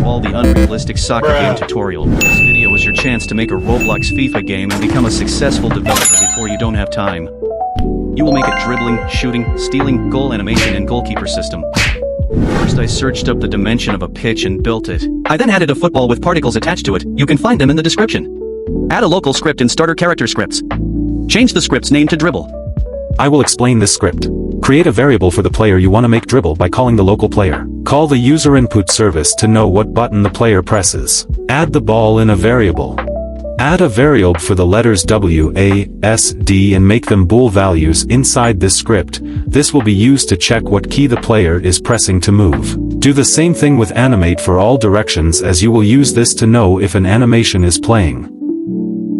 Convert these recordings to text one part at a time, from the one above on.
all the unrealistic soccer game tutorial. This video is your chance to make a Roblox FIFA game and become a successful developer before you don't have time. You will make a dribbling, shooting, stealing, goal animation and goalkeeper system. First I searched up the dimension of a pitch and built it. I then added a football with particles attached to it. You can find them in the description. Add a local script in starter character scripts. Change the script's name to dribble. I will explain this script. Create a variable for the player you want to make dribble by calling the local player. Call the user input service to know what button the player presses. Add the ball in a variable. Add a variable for the letters W, A, S, D and make them bool values inside this script. This will be used to check what key the player is pressing to move. Do the same thing with animate for all directions, as you will use this to know if an animation is playing.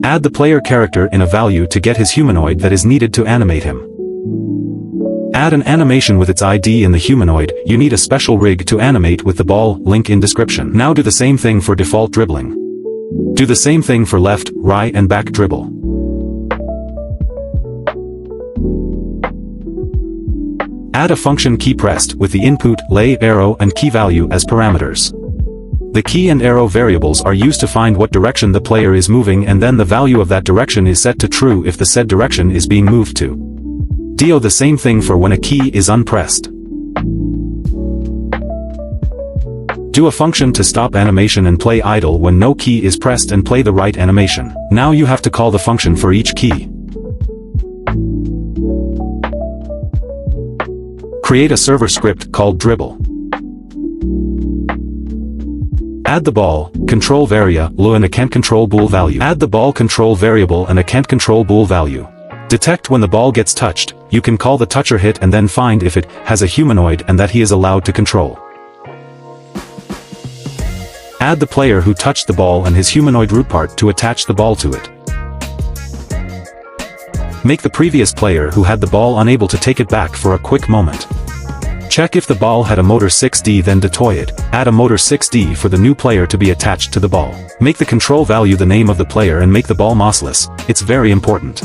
Add the player character in a value to get his humanoid that is needed to animate him. Add an animation with its ID in the humanoid. You need a special rig to animate with the ball, link in description. Now do the same thing for default dribbling. Do the same thing for left, right and back dribble. Add a function key pressed with the input, lay, arrow and key value as parameters. The key and arrow variables are used to find what direction the player is moving, and then the value of that direction is set to true if the said direction is being moved to. Do the same thing for when a key is unpressed. Do a function to stop animation and play idle when no key is pressed and play the right animation. Now you have to call the function for each key. Create a server script called dribble. Add the ball, control variable and a can't control bool value. Add the ball control variable and a can't control bool value. Detect when the ball gets touched. You can call the toucher hit and then find if it has a humanoid and that he is allowed to control. Add the player who touched the ball and his humanoid root part to attach the ball to it. Make the previous player who had the ball unable to take it back for a quick moment. Check if the ball had a motor 6D, then deploy it. Add a motor 6D for the new player to be attached to the ball. Make the control value the name of the player and make the ball mouseless. It's very important.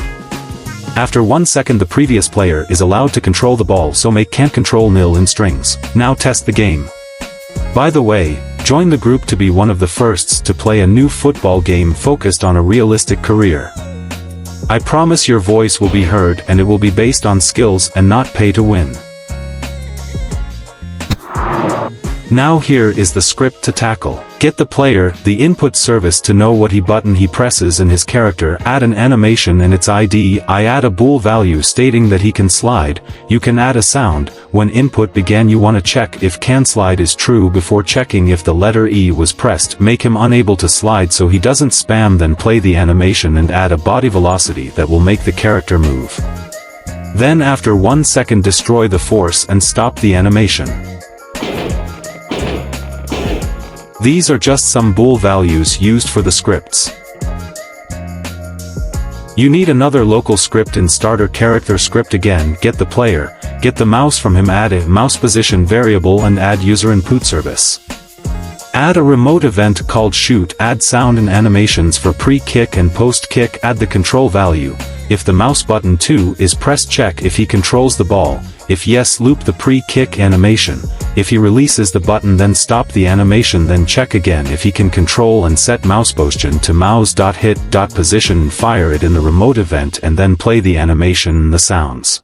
After 1 second the previous player is allowed to control the ball, so make can't control nil in strings. Now test the game. By the way, join the group to be one of the firsts to play a new football game focused on a realistic career. I promise your voice will be heard and it will be based on skills and not pay to win. Now here is the script to tackle. Get the player, the input service to know what button he presses and his character. Add an animation and its ID. I add a bool value stating that he can slide. You can add a sound. When input began you want to check if can slide is true before checking if the letter E was pressed. Make him unable to slide so he doesn't spam, then play the animation and add a body velocity that will make the character move. Then after 1 second destroy the force and stop the animation. These are just some bool values used for the scripts. You need another local script in starter character script. Again, get the player, get the mouse from him, add a mouse position variable and add user input service. Add a remote event called shoot. Add sound and animations for pre-kick and post-kick. Add the control value. If the mouse button 2 is pressed, check if he controls the ball. If yes, loop the pre-kick animation. If he releases the button, then stop the animation, then check again if he can control and set mouse position to mouse.hit.position and fire it in the remote event and then play the animation and the sounds.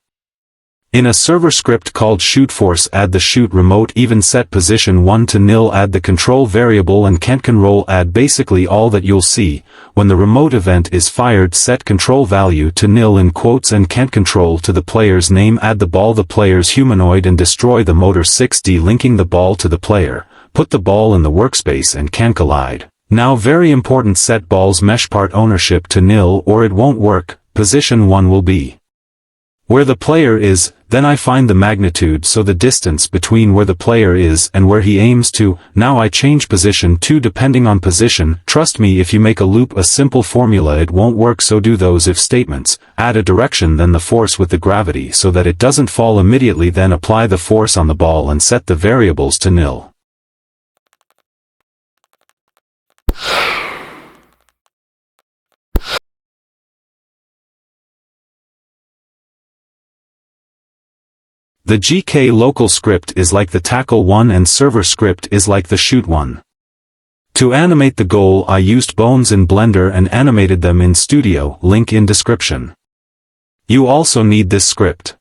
In a server script called shoot force, add the shoot remote even set position 1 to nil. Add the control variable and can't control. Add basically all that you'll see. When the remote event is fired, set control value to nil in quotes and can't control to the player's name. Add the ball, the player's humanoid and destroy the motor 6D linking the ball to the player. Put the ball in the workspace and can collide. Now very important, set ball's mesh part ownership to nil or it won't work. Position 1 will be where the player is, then I find the magnitude, so the distance between where the player is and where he aims to. Now I change position 2 depending on position. Trust me, if you make a loop a simple formula it won't work, so do those if statements. Add a direction, then the force with the gravity so that it doesn't fall immediately, then apply the force on the ball and set the variables to nil. The GK local script is like the tackle one and server script is like the shoot one. To animate the goal, I used bones in Blender and animated them in Studio, link in description. You also need this script.